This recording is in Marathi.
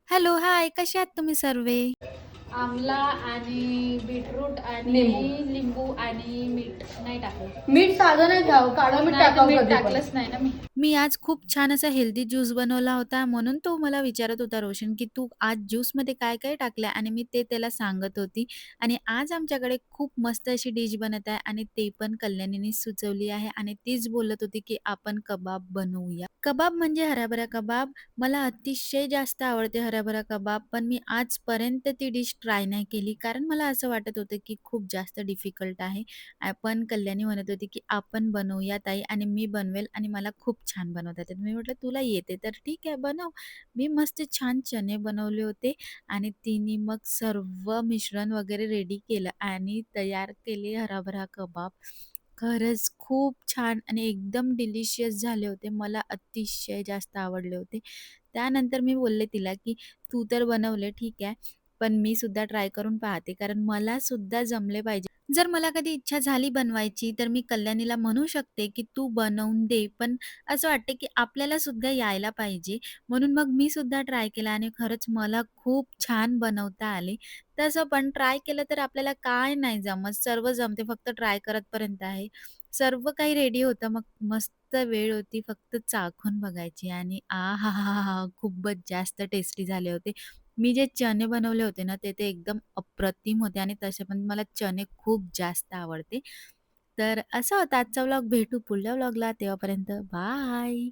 हॅलो, हाय. कसे आहात तुम्ही सर्वे? आमला आणि बीटरूट आणि लिंबू. लिंबू आणि मीठ नाही टाकलं. मीठ साधं नाही घ्यावं, काळं मीठ नाही तर टाकावं मीठ कधी पण. टाकलंच नाही ना मी. मी आज खूप छान असा हेल्दी ज्यूस बनवला होता, म्हणून तो मला विचारत होता रोशन, की "तू आज ज्यूसमध्ये काय-काय टाकलंय?" आणि मी ते त्याला सांगत होती. आणि आज आमच्याकडे खूप मस्त अशी डिश बनत आहे आणि ते पण कल्याणीनीच सुचवली आहे आणि तीच बोलत होती, की "आपण कबाब बनवूया." कबाब म्हणजे हराभरा कबाब. मला अतिशय जास्त आवडते हराभरा कबाब, पण मी आजपर्यंत ती डिश ट्राय नाही केली, कारण मला असं वाटत होतं, की खूप जास्त डिफिकल्ट आहे. पण कल्याणी म्हणत होती, की "आपण बनवूया ताई आणि मी बनवेल आणि मला खूप छान बनवता येते." मी म्हटलं, "तुला येते तर ठीक आहे बनव." मी मस्त छान चणे बनवले होते आणि तिने मग सर्व मिश्रण वगैरे रेडी केलं आणि तयार केले हराभरा कबाब. खरंच खूप छान आणि एकदम डिलिशियस झाले होते. मला अतिशय जास्त आवडले होते. त्यानंतर मी बोलले तिला, की "तू तर बनवले ठीक आहे, पण मी सुद्धा ट्राय करून पाहते, कारण मला सुद्धा जमले पाहिजे." जर मला कधी इच्छा झाली बनवायची, तर मी कल्याणीला म्हणू शकते, की "तू बनवून दे." पण असं वाटतं, की आपल्याला सुद्धा यायला पाहिजे. म्हणून मग मी सुद्धा ट्राय केला आणि खरंच मला खूप छान बनवता आले. तसं पण ट्राय केलं तर आपल्याला काय नाही जमत, सर्व जमते. फक्त ट्राय करतपर्यंत आहे. सर्व काही रेडी होतं. मग मस्त वेळ होती. फक्त चाखून बघायची आणि आहाहाहा! खूपच जास्त टेस्टी झाले होते. मी जे चणे बनवले होते ना, ते एकदम अप्रतिम होते आणि तसे पण मला चणे खूप जास्त आवडते. तर असा होता आजचा व्लॉग. भेटू पुढल्या व्लॉगला. तेव्हापर्यंत बाय.